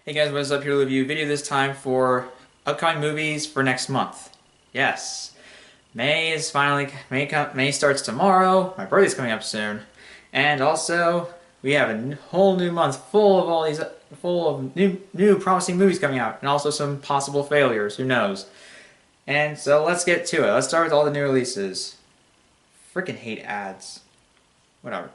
Hey guys, what is up? Here to review video this time for upcoming movies for next month. Yes, May starts tomorrow. My birthday's coming up soon, and also we have a whole new month full of new promising movies coming out, and also some possible failures. Who knows? And so let's get to it. Let's start with all the new releases. Freaking hate ads. Whatever.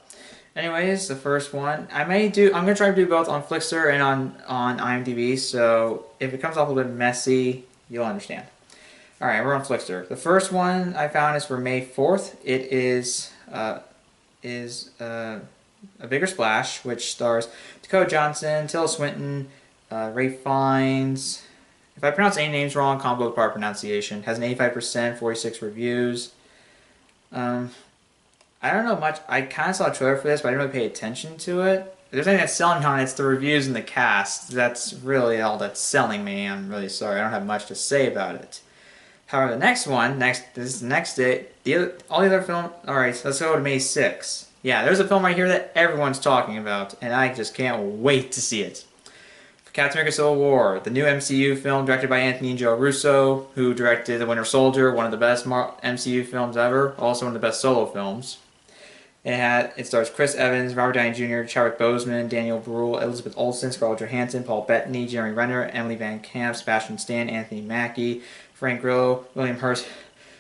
Anyways, the first one I'm gonna try to do both on Flixster and on IMDb. So if it comes off a little bit messy, you'll understand. All right, we're on Flixster. The first one I found is for May 4th. It is A Bigger Splash, which stars Dakota Johnson, Tilda Swinton, Ray Fiennes. If I pronounce any names wrong, comment below part pronunciation. Has an 85%, 46 reviews. I don't know much. I kind of saw a trailer for this, but I didn't really pay attention to it. If there's anything that's selling on it, it's the reviews and the cast. That's really all that's selling me. I'm really sorry. I don't have much to say about it. However, the next one, this is the next day. All the other film. All right, so let's go to May 6th. Yeah, there's a film right here that everyone's talking about, and I just can't wait to see it. Captain America: Civil War, the new MCU film directed by Anthony and Joe Russo, who directed The Winter Soldier, one of the best MCU films ever, also one of the best solo films. It stars Chris Evans, Robert Downey Jr., Chadwick Boseman, Daniel Bruhl, Elizabeth Olsen, Scarlett Johansson, Paul Bettany, Jeremy Renner, Emily Van Camp, Sebastian Stan, Anthony Mackie, Frank Grillo, William Hurt,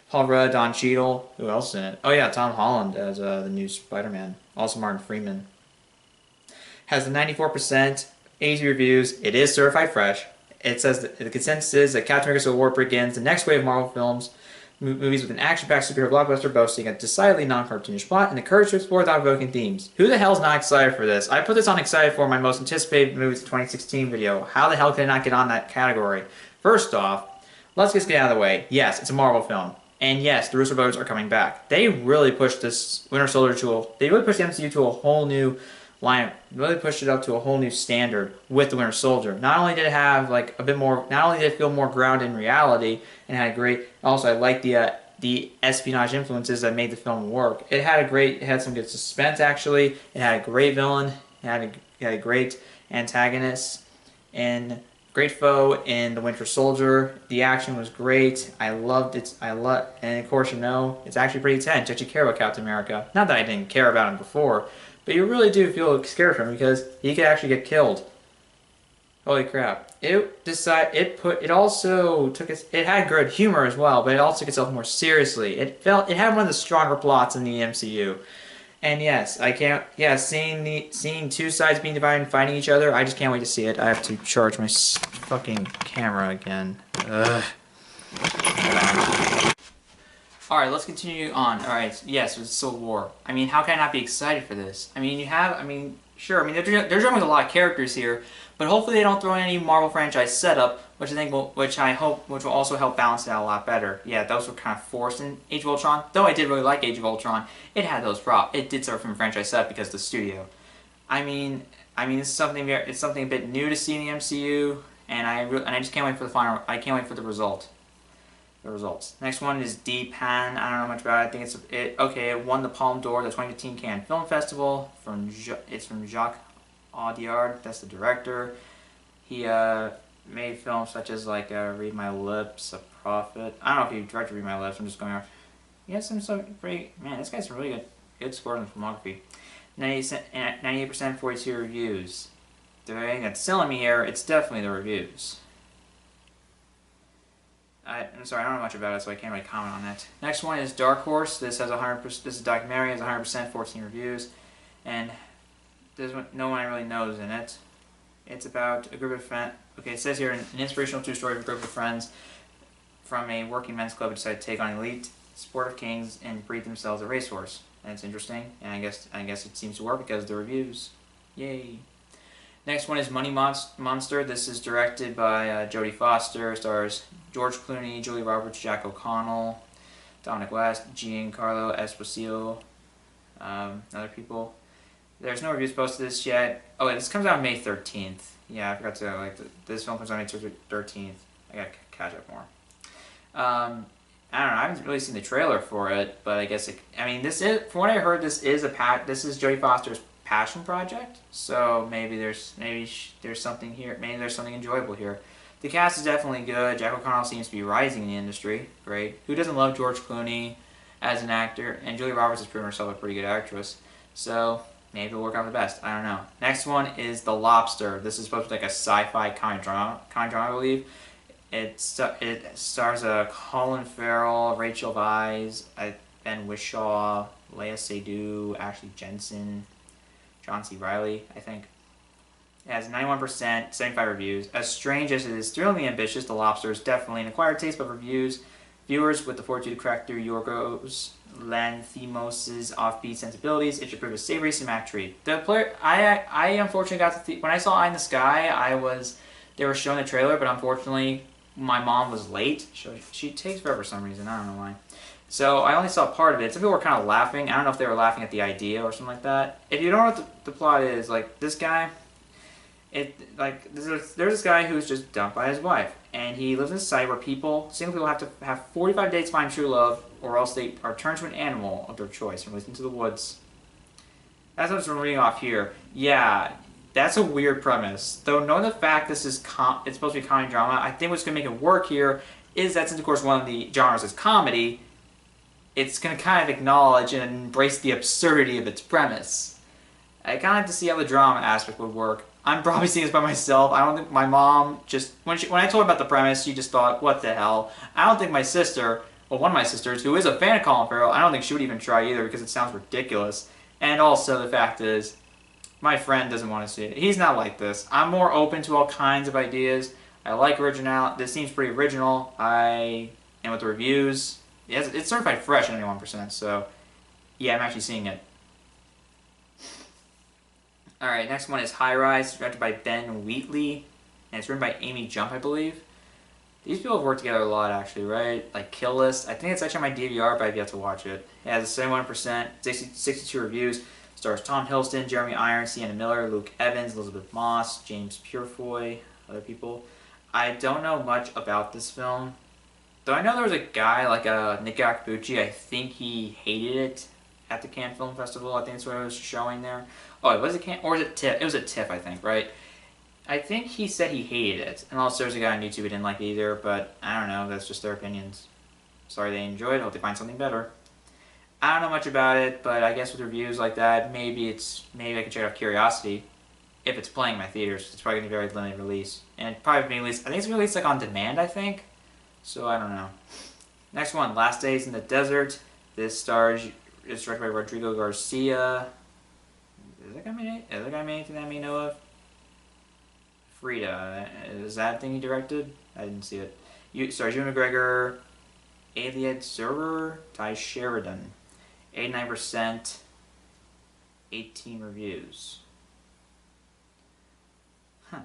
Paul Rudd, Don Cheadle. Who else in it? Oh yeah, Tom Holland as the new Spider-Man. Also Martin Freeman. Has the 94% 80 reviews. It is certified fresh. It says that the consensus is that Captain America: Civil War begins the next wave of Marvel films. Movies with an action-packed superhero blockbuster boasting a decidedly non-cartoonish plot and the courage to explore thought-provoking themes. Who the hell's not excited for this? I put this on excited for my most anticipated movies of 2016 video. How the hell can I not get on that category? First off, let's just get out of the way. Yes, it's a Marvel film. And yes, the Russo brothers are coming back. They really pushed this Winter Soldier they really pushed the MCU to a whole new line, really pushed it up to a whole new standard with the Winter Soldier. Not only did it have like a bit more, not only did it feel more grounded in reality, and had great. Also, I liked the espionage influences that made the film work. It had some good suspense actually. It had a great villain. It had a great antagonist and great foe in the Winter Soldier. The action was great. I loved it. And of course, it's actually pretty tense. You actually care about Captain America. Not that I didn't care about him before. But you really do feel scared for him because he could actually get killed. Holy crap. It had good humor as well, but it also took itself more seriously. It had one of the stronger plots in the MCU. And yes, seeing two sides being divided and fighting each other, I just can't wait to see it. I have to charge my fucking camera again. Ugh. Alright, let's continue on. Alright, yes, it's Civil War. I mean, how can I not be excited for this? I mean, they're jumping with a lot of characters here, but hopefully they don't throw in any Marvel franchise setup, which I hope will also help balance it out a lot better. Yeah, those were kind of forced in Age of Ultron, though I did really like Age of Ultron. It had those props. It did start from a franchise setup because of the studio. It's something a bit new to see in the MCU, and I just can't wait for I can't wait for the result. The results. Next one is Deep Pan. I don't know much about it. I think it won the Palme d'Or, the 2015 Cannes Film Festival. It's from Jacques Audiard. That's the director. He made films such as Read My Lips, A Prophet. I don't know if he directed Read My Lips. I'm just going off. He has some pretty. Man, this guy's some really good score in the filmography. 98%, 42 reviews. The thing that's selling me here, it's definitely the reviews. I'm sorry, I don't know much about it, so I can't really comment on that. Next one is Dark Horse. This has 100%. This is a documentary. Has 100%, 14 reviews, and no one really knows in it. It's about a group of friends. Okay, it says here an inspirational true story of a group of friends from a working men's club who decided to take on elite sport of kings and breed themselves a racehorse. And it's interesting, and I guess it seems to work because of the reviews. Yay! Next one is Money Monster. This is directed by Jodie Foster. Stars George Clooney, Julia Roberts, Jack O'Connell, Dominic West, Giancarlo Esposito, other people. There's no reviews posted this yet. Oh, this comes out May 13th. Yeah, I forgot to this film comes out May 13th. I gotta catch up more. I don't know. I haven't really seen the trailer for it, but I guess from what I heard, this is Jodie Foster's passion project. So there's something here. Maybe there's something enjoyable here. The cast is definitely good. Jack O'Connell seems to be rising in the industry. Great. Who doesn't love George Clooney as an actor? And Julia Roberts has proven herself a pretty good actress. So maybe it'll work out for the best. I don't know. Next one is The Lobster. This is supposed to be like a sci-fi kind of drama, I believe. It stars Colin Farrell, Rachel Weisz, Ben Whishaw, Lea Seydoux, Ashley Jensen, John C. Reilly, I think. It has 91%, 75 reviews. As strange as it is thrillingly ambitious, The Lobster is definitely an acquired taste, but reviews viewers with the fortitude to crack through Yorgos Lanthimos' offbeat sensibilities, it should prove a savory cinematic treat. The player, I unfortunately got to when I saw Eye in the Sky, they were showing the trailer, but unfortunately my mom was late. She takes forever for some reason. I don't know why. So I only saw part of it. Some people were kind of laughing. I don't know if they were laughing at the idea or something like that. If you don't know what the plot is, like this guy, there's this guy who's just dumped by his wife, and he lives in a society where single people have to have 45 dates to find true love, or else they are turned to an animal of their choice and released into the woods. That's what I'm reading off here. Yeah, that's a weird premise. Though knowing the fact this is it's supposed to be comedy drama, I think what's going to make it work here is that since of course one of the genres is comedy, it's going to kind of acknowledge and embrace the absurdity of its premise. I kind of have to see how the drama aspect would work. I'm probably seeing this by myself. I don't think my mom just when I told her about the premise, she just thought, "What the hell?" I don't think my sister, well, one of my sisters, who is a fan of Colin Farrell, I don't think she would even try either because it sounds ridiculous. And also the fact is, my friend doesn't want to see it. He's not like this. I'm more open to all kinds of ideas. I like original. This seems pretty original. And with the reviews, it's certified fresh at 91%. So yeah, I'm actually seeing it. Alright, next one is High Rise, directed by Ben Wheatley, and it's written by Amy Jump, I believe. These people have worked together a lot, actually, right? Like Kill List. I think it's actually on my DVR, but I've yet to watch it. It has a 71%, 62 reviews. Stars Tom Hiddleston, Jeremy Irons, Sienna Miller, Luke Evans, Elizabeth Moss, James Purefoy, other people. I don't know much about this film. Though I know there was a guy, like Nick Accabucci, I think he hated it at the Cannes Film Festival. I think that's what it was showing there. Oh, was it Cannes? Or was it TIFF? It was a TIFF, I think, right? I think he said he hated it. Unless there's a guy on YouTube who didn't like it either, but I don't know. That's just their opinions. Sorry they enjoyed it. Hope they find something better. I don't know much about it, but I guess with reviews like that, maybe I can check out Curiosity. If it's playing in my theaters, it's probably going to be a very limited release. And probably being released, I think it's released like on demand, I think. So I don't know. Next one, Last Days in the Desert. This is directed by Rodrigo Garcia. Is that guy made anything that I may know of? Frida. Is that the thing he directed? I didn't see it. Stars Ewan McGregor, Elliot Zerber, Ty Sheridan. 89%, 18 reviews. Huh.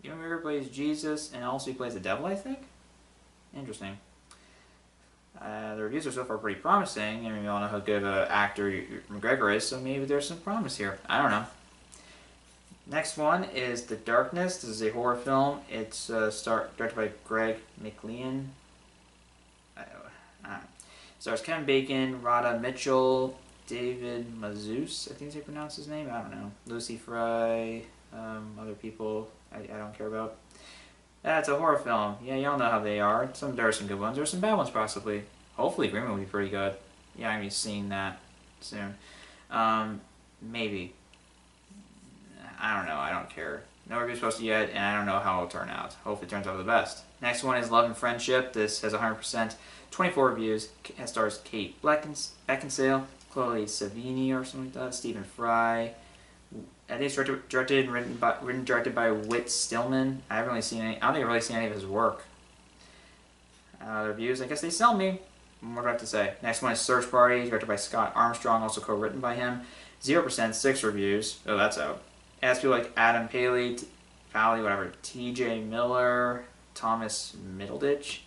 Ewan McGregor plays Jesus, and also he plays the devil, I think? Interesting. The reviews are so far pretty promising. I mean, we all know how good an actor McGregor is, so maybe there's some promise here. I don't know. Next one is The Darkness. This is a horror film. It's directed by Greg McLean. Stars Kevin Bacon, Radha Mitchell, David Mazouz, I think they pronounce his name. I don't know. Lucy Fry, other people I don't care about. It's a horror film. Yeah, y'all know how they are. There are some good ones. There are some bad ones, possibly. Hopefully, Green will be pretty good. Yeah, I'm going to be seeing that soon. Maybe. I don't know. I don't care. No review's posted yet, and I don't know how it'll turn out. Hopefully, it turns out for the best. Next one is Love and Friendship. This has 100%, 24 reviews. It stars Kate Beckinsale, Chloe Sevigny, or something like that. Stephen Fry. I think it's directed and directed by Whit Stillman. I don't think I've really seen any of his work. The reviews, I guess they sell me. What do I have to say? Next one is Search Party, directed by Scott Armstrong, also co-written by him. 0%, 6 reviews. Oh, that's out. It has people like Adam Paley, T.J. Miller, Thomas Middleditch.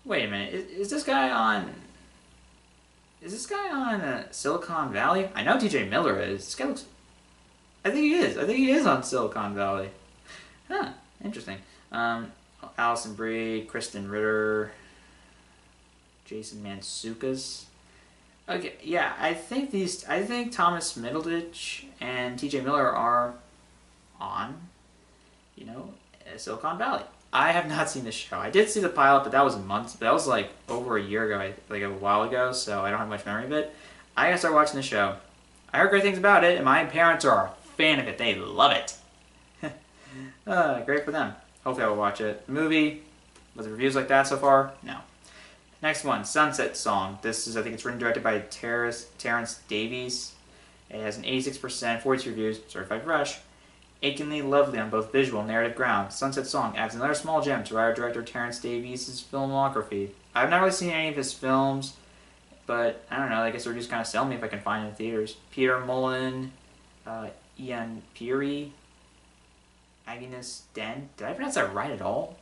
Wait a minute, is this guy on Silicon Valley? I know T.J. Miller is. This guy looks. I think he is. I think he is on Silicon Valley. Huh. Interesting. Alison Brie, Kristen Ritter. Jason Mantzoukas. Okay, yeah, I think Thomas Middleditch and T.J. Miller are on, Silicon Valley. I have not seen the show. I did see the pilot, but that was months. That was like over a year ago, like a while ago. So I don't have much memory of it. I gotta start watching the show. I heard great things about it, and my parents are a fan of it. They love it. Great for them. Hopefully I will watch it. The movie, was it reviews like that so far? No. Next one, Sunset Song. This is, I think it's written and directed by Terrence Davies. It has an 86%, 42 reviews, certified fresh. Achingly lovely on both visual and narrative grounds, Sunset Song adds another small gem to writer-director Terrence Davies' filmography. I've not really seen any of his films, but I don't know, I guess they're just kind of selling me if I can find it in theaters. Peter Mullen, Ian Peary, Agnes Dent. Did I pronounce that right at all?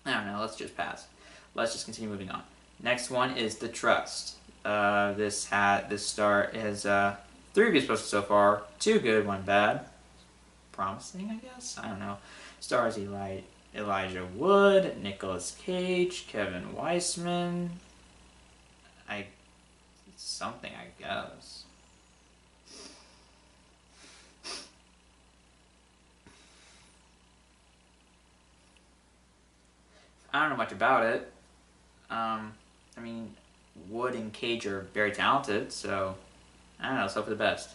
I don't know, let's just pass. Let's just continue moving on. Next one is The Trust. This star has 3 reviews posted so far. 2 good, 1 bad. Promising, I guess? I don't know. Stars Elijah Wood, Nicolas Cage, Kevin Weissman. Something, I guess. I don't know much about it. I mean, Wood and Cage are very talented, so I don't know, let's hope for the best.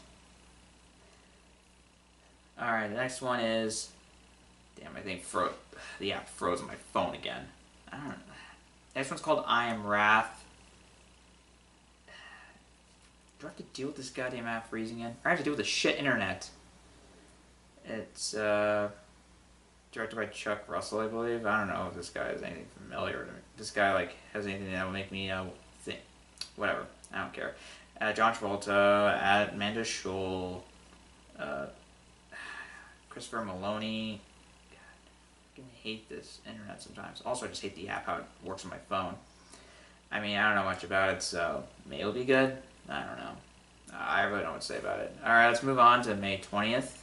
Alright, the next one is... Damn, I think the app froze on my phone again. I don't know. Next one's called I Am Wrath. Do I have to deal with this goddamn app freezing again? Or I have to deal with the shit internet. It's, directed by Chuck Russell, I believe. I don't know if this guy is anything familiar to me. This guy, like, has anything that will make me, think. Whatever. I don't care. John Travolta, Amanda Schull, Christopher Maloney. God, I hate this internet sometimes. Also, I just hate the app, how it works on my phone. I mean, I don't know much about it, so maybe it'll be good. I don't know. I really don't know what to say about it. Alright, let's move on to May 20th.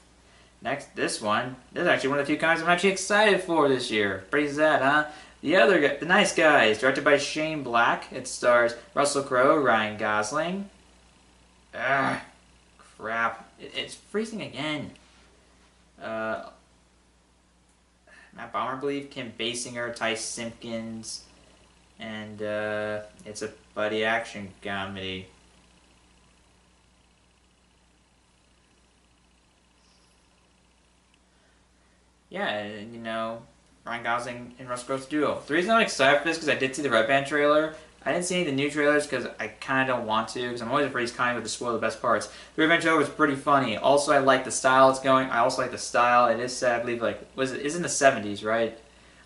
Next, this is actually one of the few comics I'm actually excited for this year. Pretty sad, huh? The Nice Guys, directed by Shane Black. It stars Russell Crowe, Ryan Gosling. Crap. It's freezing again. Matt Bomer, I believe, Kim Basinger, Ty Simpkins, and it's a buddy action comedy. Yeah, Ryan Gosling and Russell Crowe's duo. The reason I'm excited for this is because I did see the Red Band trailer. I didn't see any of the new trailers because I kind of don't want to, because I'm always afraid he's kind of to spoil the best parts. The Red Band trailer was pretty funny. Also, I like the style it's going. I also like the style. It is set, I believe, it's in the 70s, right?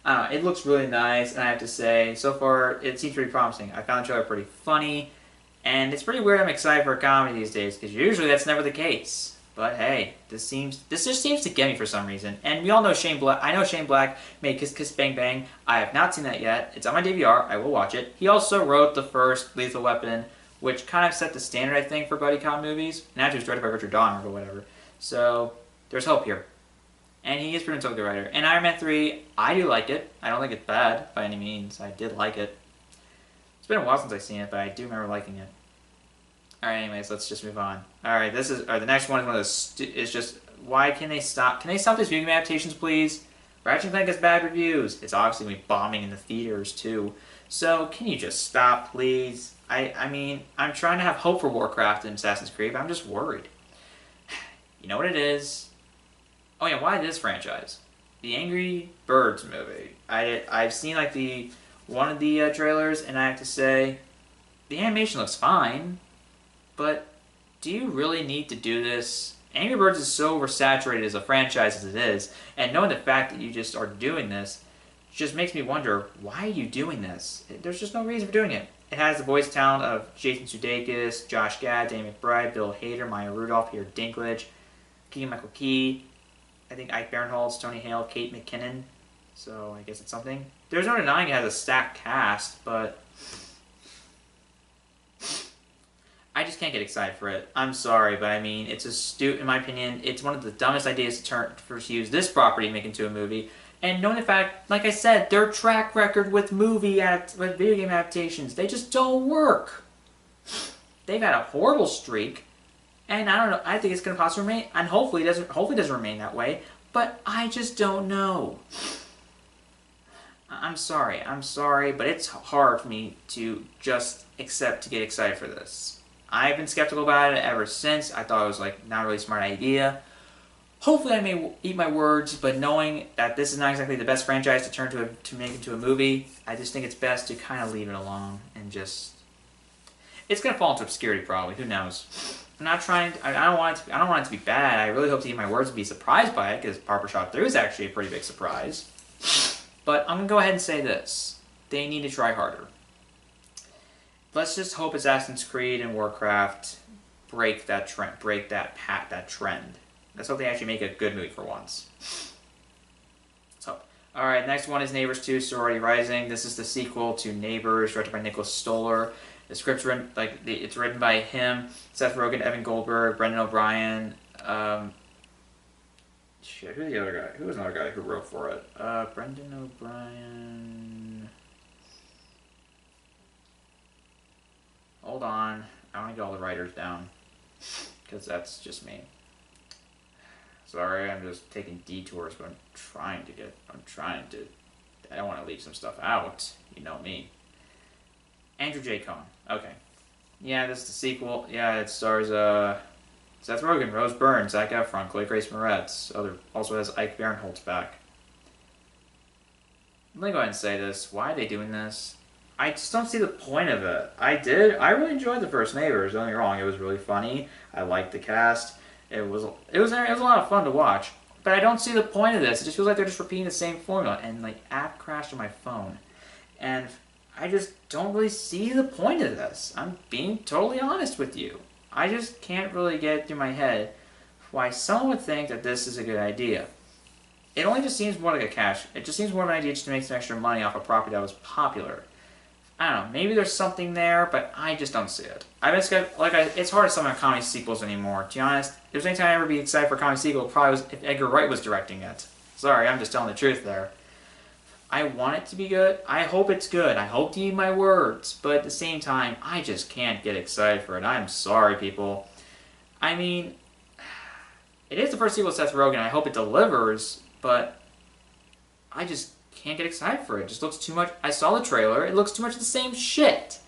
I don't know. It looks really nice, and I have to say, so far, it seems pretty promising. I found the trailer pretty funny, and it's pretty weird I'm excited for a comedy these days, because usually that's never the case. But hey, this just seems to get me for some reason. And we all know Shane Black. I know Shane Black made Kiss Kiss Bang Bang. I have not seen that yet. It's on my DVR. I will watch it. He also wrote the first Lethal Weapon, which kind of set the standard, I think, for buddy cop movies. And actually was directed by Richard Donner or whatever. So there's hope here. And he is pretty much a good writer. And Iron Man 3, I do like it. I don't think it's bad by any means. I did like it. It's been a while since I've seen it, but I do remember liking it. Alright, anyways, let's just move on. Alright, the next one is one of those, is just, why can they stop? Can they stop these video game adaptations, please? Ratchet & Clank has bad reviews. It's obviously going to be bombing in the theaters, too. So, can you just stop, please? I mean, I'm trying to have hope for Warcraft and Assassin's Creed, but I'm just worried. You know what it is? Oh yeah, why this franchise? The Angry Birds movie. I've seen, like, one of the trailers, and I have to say, the animation looks fine. But do you really need to do this? Angry Birds is so oversaturated as a franchise as it is, and knowing the fact that you just are doing this just makes me wonder, why are you doing this? There's just no reason for doing it. It has the voice talent of Jason Sudeikis, Josh Gad, Danny McBride, Bill Hader, Maya Rudolph, Peter Dinklage, Keegan-Michael Key, I think Ike Barinholtz, Tony Hale, Kate McKinnon. So I guess it's something. There's no denying it has a stacked cast, but I just can't get excited for it. I'm sorry, but I mean, in my opinion, it's one of the dumbest ideas to use this property and make into a movie. And knowing the fact, like I said, their track record with with video game adaptations, they just don't work. They've had a horrible streak, and I don't know. I think it's going to possibly remain, and hopefully it doesn't remain that way. But I just don't know. I'm sorry, but it's hard for me to just accept to get excited for this. I've been skeptical about it ever since. I thought it was like not a really smart idea. Hopefully I may eat my words, but knowing that this is not exactly the best franchise to make into a movie, I just think it's best to kind of leave it alone and just... It's going to fall into obscurity probably, who knows. I'm not trying to, I don't want it to be bad. I really hope to eat my words and be surprised by it, because Barbershop 3 is actually a pretty big surprise. But I'm going to go ahead and say this. They need to try harder. Let's just hope Assassin's Creed and Warcraft break that trend. Let's hope they actually make a good movie for once. Let's hope. Alright, next one is Neighbors 2, Sorority Rising. This is the sequel to Neighbors, directed by Nicholas Stoller. The script's written, it's written by him, Seth Rogen, Evan Goldberg, Brendan O'Brien. Shit, who's the other guy? Who was another guy who wrote for it? Brendan O'Brien. Hold on. I want to get all the writers down, because that's just me. Sorry, I'm just taking detours, but I don't want to leave some stuff out. You know me. Andrew J. Cohen. Okay. Yeah, this is the sequel. Yeah, it stars Seth Rogen, Rose Byrne, Zac Efron, Chloe Grace Moretz. Also has Ike Barinholtz back. Let me go ahead and say this. Why are they doing this? I just don't see the point of it. I really enjoyed the first Neighbors. Don't get me wrong. It was really funny. I liked the cast. It was a lot of fun to watch. But I don't see the point of this. It just feels like they're just repeating the same formula. And like app crashed on my phone. And I just don't really see the point of this. I'm being totally honest with you. I just can't really get it through my head why someone would think that this is a good idea. It only just seems more like it just seems more of an idea just to make some extra money off a property that was popular. I don't know, maybe there's something there, but I just don't see it. It's hard to summon comedy sequels anymore. To be honest, if there's any time I'd ever be excited for a comedy sequel, it probably was if Edgar Wright was directing it. Sorry, I'm just telling the truth there. I want it to be good. I hope it's good. I hope to eat my words. But at the same time, I just can't get excited for it. I'm sorry, people. I mean, it is the first sequel to Seth Rogen. I hope it delivers, but I just can't get excited for it. It just looks too much. I saw the trailer. It looks too much of the same shit,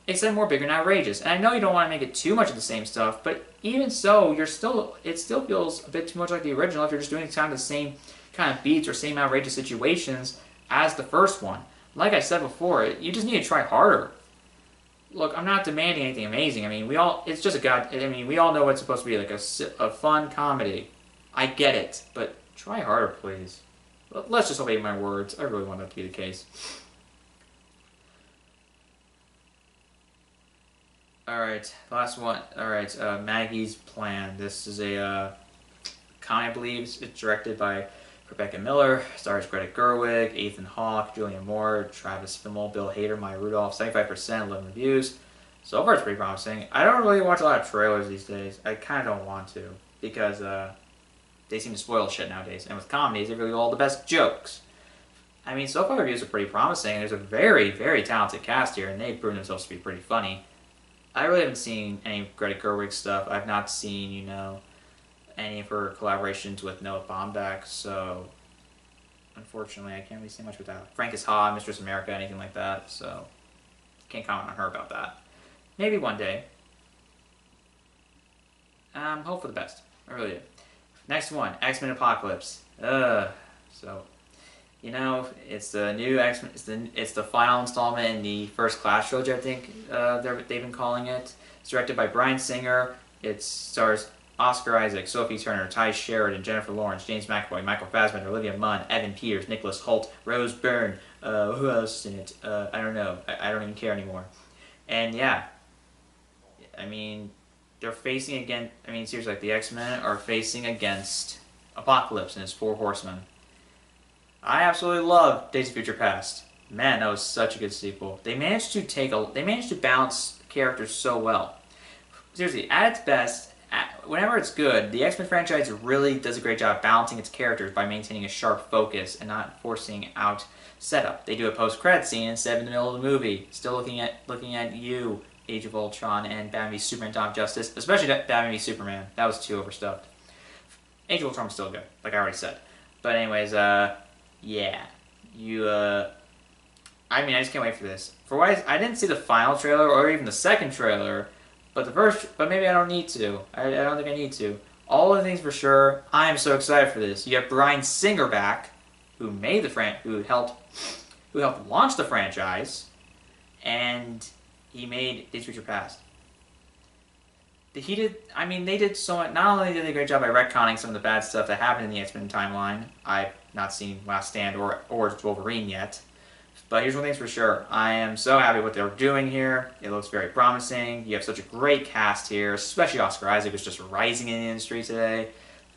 except more bigger and outrageous. And I know you don't want to make it too much of the same stuff, but even so, it still feels a bit too much like the original if you're just doing kind of the same kind of beats or same outrageous situations as the first one. Like I said before, you just need to try harder. Look, I'm not demanding anything amazing. I mean, we all know it's supposed to be like a fun comedy. I get it, but try harder, please. Let's just obey my words. I really want that to be the case. Alright, last one. Alright, Maggie's Plan. This is a comedy, I believe. It's directed by Rebecca Miller, stars Greta Gerwig, Ethan Hawke, Julianne Moore, Travis Fimmel, Bill Hader, Maya Rudolph, 75%, 11 reviews. So far it's pretty promising. I don't really watch a lot of trailers these days. I kind of don't want to, because they seem to spoil shit nowadays. And with comedies, they really all the best jokes. I mean, so far reviews are pretty promising. There's a very, very talented cast here, and they've proven themselves to be pretty funny. I really haven't seen any Greta Gerwig stuff. I've not seen, any of her collaborations with Noah Baumbach, so unfortunately I can't really say much with that. Frances Ha, Mistress America, anything like that, so can't comment on her about that. Maybe one day. Hope for the best. I really do. Next one, X-Men Apocalypse. So, it's the new X-Men, it's the final installment in the First Class trilogy, I think they've been calling it. It's directed by Bryan Singer. It stars Oscar Isaac, Sophie Turner, Ty Sheridan, Jennifer Lawrence, James McAvoy, Michael Fassbender, Olivia Munn, Evan Peters, Nicholas Hoult, Rose Byrne. Who else is in it? I don't know. I don't even care anymore. And yeah, I mean, they're facing against. I mean, seriously, like the X-Men are facing against Apocalypse and his Four Horsemen. I absolutely love Days of Future Past. Man, that was such a good sequel. They managed to balance characters so well. Seriously, at its best, whenever it's good, the X-Men franchise really does a great job balancing its characters by maintaining a sharp focus and not forcing out setup. They do a post-credit scene instead of in the middle of the movie, still looking at you, Age of Ultron, and Batman v Superman: Dawn of Justice, especially Batman v Superman. That was too overstuffed. Age of Ultron was still good, like I already said. But anyways, yeah, I mean, I just can't wait for this. For what I didn't see the final trailer or even the second trailer, but maybe I don't need to. I don't think I need to. All the things for sure. I am so excited for this. You have Bryan Singer back, who made who helped launch the franchise, and he made Days of Future Past. They did so much. Not only did they do a great job by retconning some of the bad stuff that happened in the X-Men timeline. I've not seen Last Stand or Wolverine yet. But here's one thing for sure. I am so happy with what they're doing here. It looks very promising. You have such a great cast here, especially Oscar Isaac, who's just rising in the industry today.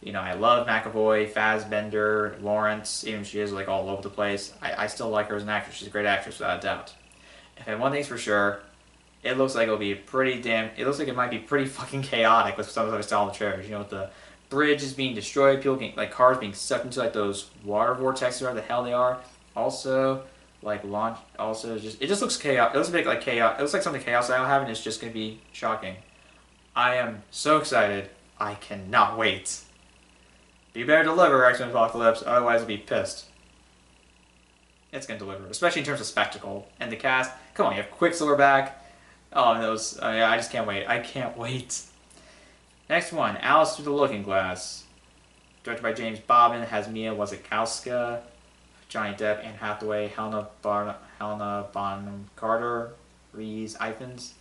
You know, I love McAvoy, Fassbender, Lawrence, even if she is like all over the place. I still like her as an actress. She's a great actress without a doubt. And one thing's for sure, it looks like it looks like it might be pretty fucking chaotic with some of the style of the trailers. You know, with the bridge is being destroyed, people getting, like cars being sucked into like those water vortexes, whatever the hell they are. Also, it just looks chaotic. It looks a bit like chaos. It looks like something chaos style happened. It's just gonna be shocking. I am so excited. I cannot wait. You better deliver, X-Men Apocalypse, otherwise I'll be pissed. It's gonna deliver, especially in terms of spectacle and the cast. Come on, you have Quicksilver back. Oh, I just can't wait. I can't wait. Next one, Alice Through the Looking Glass, directed by James Bobbin, has Mia Wasikowska, Johnny Depp, Anne Hathaway, Helena Bonham Carter, Rhys Ifans,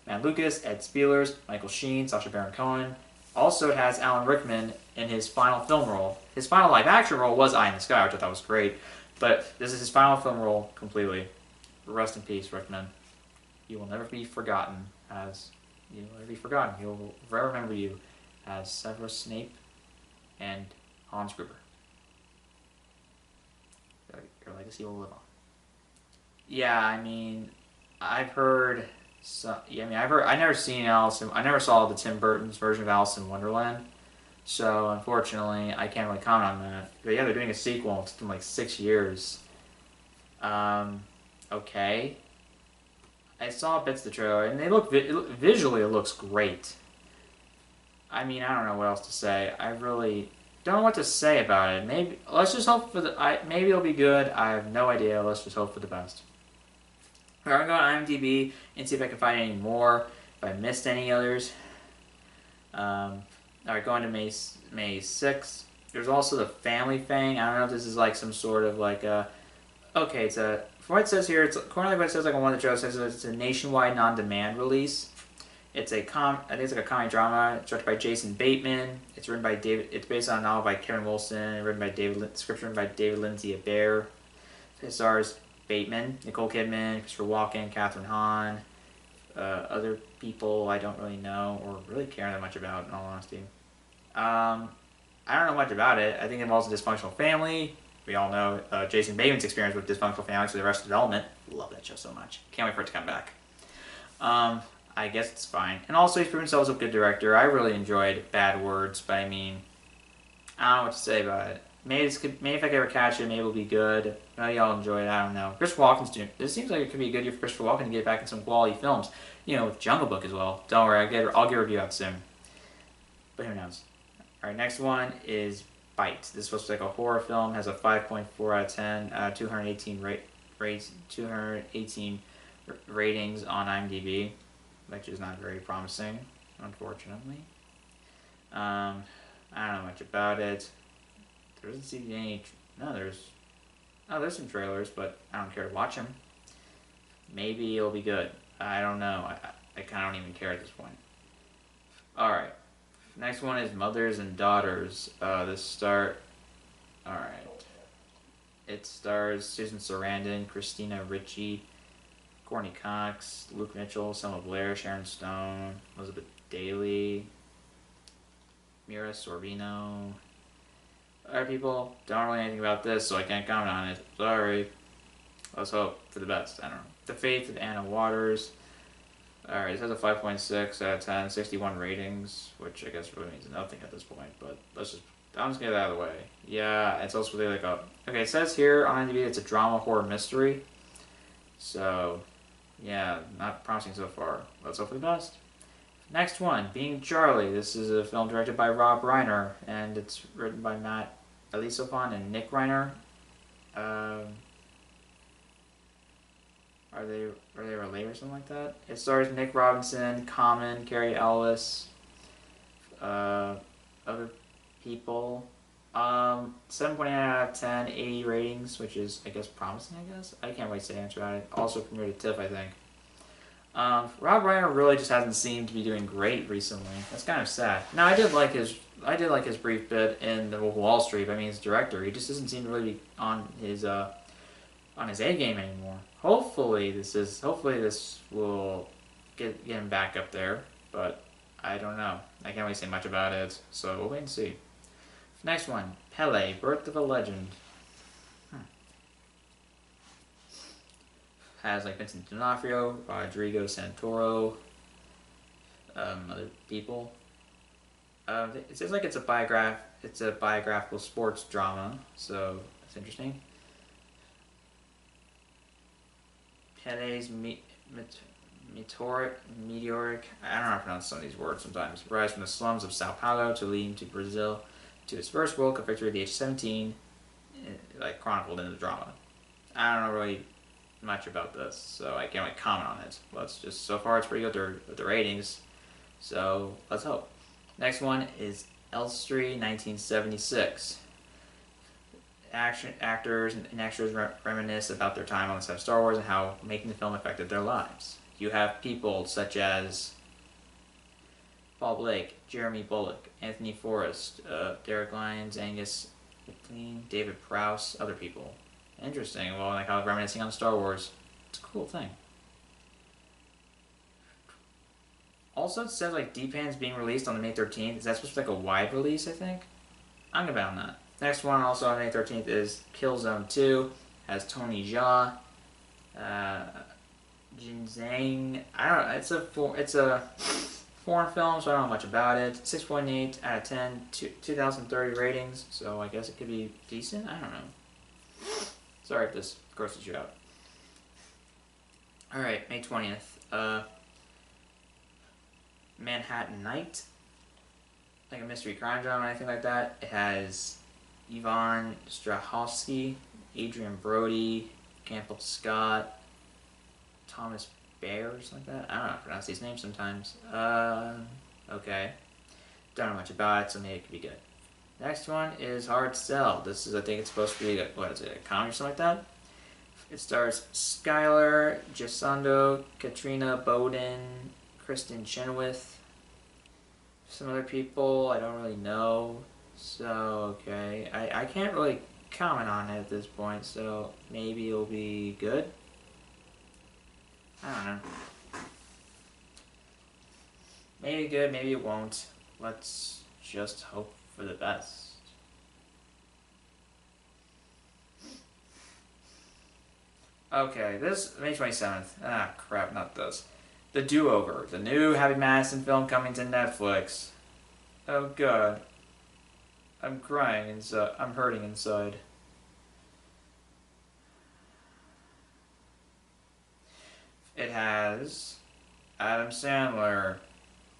Matt Lucas, Ed Spielers, Michael Sheen, Sacha Baron Cohen. Also has Alan Rickman in his final film role. His final live-action role was Eye in the Sky, which I thought was great, but this is his final film role completely. Rest in peace, Rickman. You will never be forgotten He'll forever remember you as Severus Snape and Hans Gruber. Your legacy will live on. Yeah, I mean, I've heard. I never seen Alice. I never saw the Tim Burton's version of Alice in Wonderland, so unfortunately, I can't really comment on that. But yeah, they're doing a sequel. It's been like 6 years. Okay. I saw bits of the trailer, and they look visually. It looks great. I mean, I don't know what else to say. I really don't know what to say about it. Maybe let's just hope for maybe it'll be good. I have no idea. Let's just hope for the best. I'm gonna go on IMDb and see if I can find any more. If I missed any others. Alright, going to May 6th. There's also the Family Thing. I don't know if this is like some sort of like a. Okay, it's a. From what it says here, according to what it says, like on one of the shows, it says it's a nationwide non-demand release. It's I think it's like a comedy drama. It's directed by Jason Bateman. It's written by David. It's based on a novel by Kevin Wilson. Script written by David Lindsay Abaire. It stars Bateman, Nicole Kidman, Christopher Walken, Catherine Hahn, other people I don't really know or really care that much about, in all honesty. I don't know much about it. I think it involves a dysfunctional family. We all know Jason Bateman's experience with dysfunctional families for the Arrested Development. Love that show so much. Can't wait for it to come back. I guess it's fine. And also, he's proven himself as a good director. I really enjoyed Bad Words, but I mean, I don't know what to say about it. Maybe if I could ever catch it, maybe it'll be good. Maybe I'll enjoy it. I don't know. Christopher Walken's doing. This seems like it could be a good year for Christopher Walken to get back in some quality films. You know, with Jungle Book as well. Don't worry, I'll get a review out soon. But who knows? All right, next one is Bite. This is supposed to be like a horror film. Has a 5.4 out of 10. 218 ratings on IMDb, which is not very promising, unfortunately. I don't know much about it. There doesn't seem to be any. There's some trailers, but I don't care to watch them. Maybe it'll be good. I don't know. I kind of don't even care at this point. All right. Next one is Mothers and Daughters. Alright. It stars Susan Sarandon, Christina Ricci, Courtney Cox, Luke Mitchell, Selma Blair, Sharon Stone, Elizabeth Daily, Mira Sorvino. Other people don't know anything about this, so I can't comment on it. Sorry. Let's hope for the best. I don't know. The Faith of Anna Waters. Alright, it has a 5.6 out of 10, 61 ratings, which I guess really means nothing at this point, but I'm just gonna get that out of the way. Yeah, it's also really like a, okay, it says here on IMDb it's a drama horror mystery, so, yeah, not promising so far. Let's hope for the best. Next one, Being Charlie. This is a film directed by Rob Reiner, and it's written by Matt Elisofan and Nick Reiner. Are they related or something like that? It stars Nick Robinson, Common, Carrie Ellis, other people. 7.8 out of 10, 80 ratings, which is, I guess, promising, I guess. I can't wait to say answer about it. Also premiered at TIFF, I think. Rob Reiner really just hasn't seemed to be doing great recently. That's kind of sad. Now, I did like his brief bit in The Wolf of Wall Street. I mean, he's a director. He just doesn't seem to really be on his A game anymore. Hopefully this will get him back up there, but I don't know. I can't really say much about it, so we'll wait and see. Next one, Pele, Birth of a Legend. Has like Vincent D'Onofrio, Rodrigo Santoro, other people. It says like it's a biographical sports drama, so that's interesting. Pele's meteoric, I don't know how to pronounce some of these words sometimes, rise from the slums of Sao Paulo to lead to Brazil to his first World Cup victory at the age of 17, like chronicled in the drama. I don't know really much about this, so I can't really comment on it. Let's just, so far it's pretty good with the ratings, so let's hope. Next one is Elstree 1976. Actors and extras reminisce about their time on the set of Star Wars and how making the film affected their lives. You have people such as Paul Blake, Jeremy Bulloch, Anthony Forrest, Derek Lyons, Angus McLean, David Prowse, other people. Interesting. Well, like how reminiscing on Star Wars. It's a cool thing. Also, it says like D-Pan's being released on the May 13th. Is that supposed to be like a wide release, I think? I'm gonna bet on that. Next one, also on May 13th, is Killzone 2. Has Tony Jaa, Jin Zhang. I don't know. It's a foreign film, so I don't know much about it. 6.8 out of 10, 2030 ratings. So I guess it could be decent. I don't know. Sorry if this grosses you out. All right, May 20th. Manhattan Night. Like a mystery crime drama or anything like that. It has Yvonne Strahovski, Adrian Brody, Campbell Scott, Thomas Baer or something like that. I don't know how to pronounce these names sometimes. Okay. Don't know much about it, so maybe it could be good. Next one is Hard Sell. This is, I think it's supposed to be, a comedy or something like that? It stars Skylar Gisondo, Katrina Bowden, Kristen Chenoweth, some other people I don't really know. So, okay. I can't really comment on it at this point, so maybe it'll be good. I don't know. Maybe good, maybe it won't. Let's just hope for the best. Okay, this May 27th. Ah, crap, not this. The Do-Over, the new Happy Madison film coming to Netflix. Oh god. I'm crying inside. I'm hurting inside. It has Adam Sandler,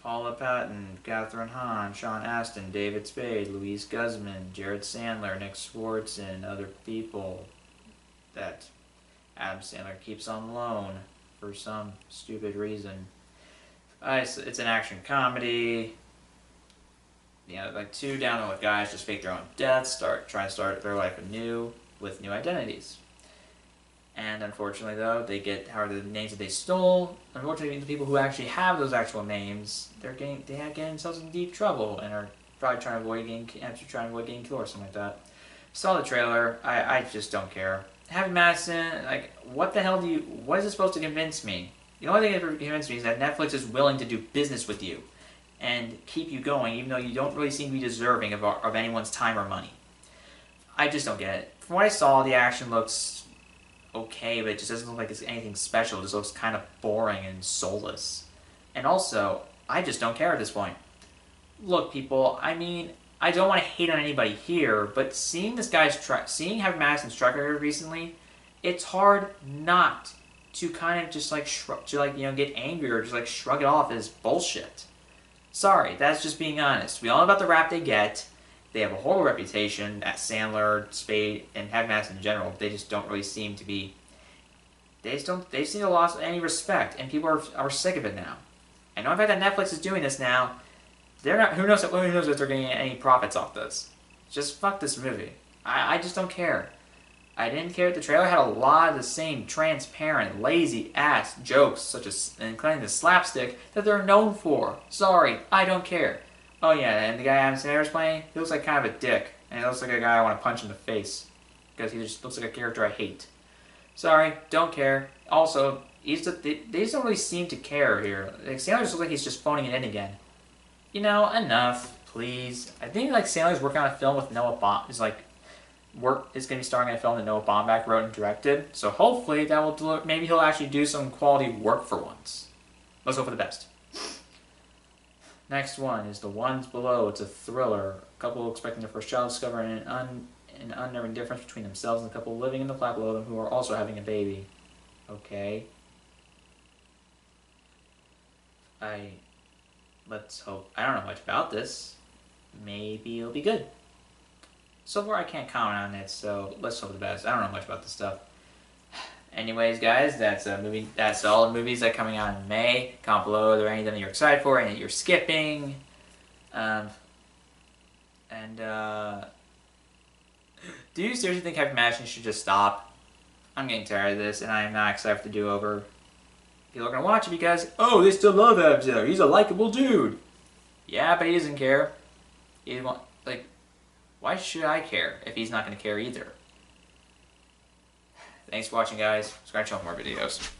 Paula Patton, Catherine Hahn, Sean Astin, David Spade, Louise Guzman, Jared Sandler, Nick Swartz, and other people that Adam Sandler keeps on loan for some stupid reason. It's an action comedy. You know, like two down-to-earth guys just fake their own deaths, trying to start their life anew with new identities. And unfortunately, though, they get the names that they stole. Unfortunately, the people who actually have those actual names, they have getting themselves in deep trouble and are probably trying to avoid getting killed or something like that. Saw the trailer. I just don't care. Happy Madison, like, what is it supposed to convince me? The only thing that convinced me is that Netflix is willing to do business with you and keep you going, even though you don't really seem to be deserving of anyone's time or money. I just don't get it. From what I saw, the action looks okay, but it just doesn't look like it's anything special. It just looks kind of boring and soulless. And also, I just don't care at this point. Look, people, I mean, I don't want to hate on anybody here, but seeing this guy's seeing Heavy Madison strike record recently, it's hard not to kind of just like get angry or just like shrug it off as bullshit. Sorry, that's just being honest. We all know about the rap they get. They have a horrible reputation at Sandler, Spade, and Heavy Madison in general. They just don't really seem to be. They seem to have lost any respect, and people are sick of it now. I know in fact that Netflix is doing this now. They're not. Who knows if they're getting any profits off this? Just fuck this movie. I just don't care. I didn't care. The trailer had a lot of the same transparent, lazy ass jokes, such as including the slapstick that they're known for. Sorry, I don't care. Oh yeah, and the guy Adam Sandler's playing, he looks like kind of a dick, and he looks like a guy I want to punch in the face because he just looks like a character I hate. Sorry, don't care. Also, they just don't really seem to care here. Like, Sandler just looks like he's just phoning it in again. You know, enough, please. I think like Sandler's working on a film with Noah Baumbach. Is going to be starring in a film that Noah Baumbach wrote and directed. So hopefully that will maybe he'll actually do some quality work for once. Let's hope for the best. Next one is The Ones Below. It's a thriller. A couple expecting their first child discover an unnerving difference between themselves and the couple living in the flat below them who are also having a baby. Okay. Let's hope. I don't know much about this. Maybe it'll be good. So far I can't comment on it, so let's hope the best. I don't know much about this stuff. Anyways, guys, that's a movie. That's all the movies that are coming out in May. Comment below. Are there any that you're excited for? Any that you're skipping? Do you seriously think Heavy Madison should just stop? I'm getting tired of this, and I'm not excited for the do-over. People are gonna watch it because they still love Abzo. He's a likable dude. Yeah, but he doesn't care. Why should I care if he's not gonna care either? Thanks for watching, guys. Subscribe to more videos.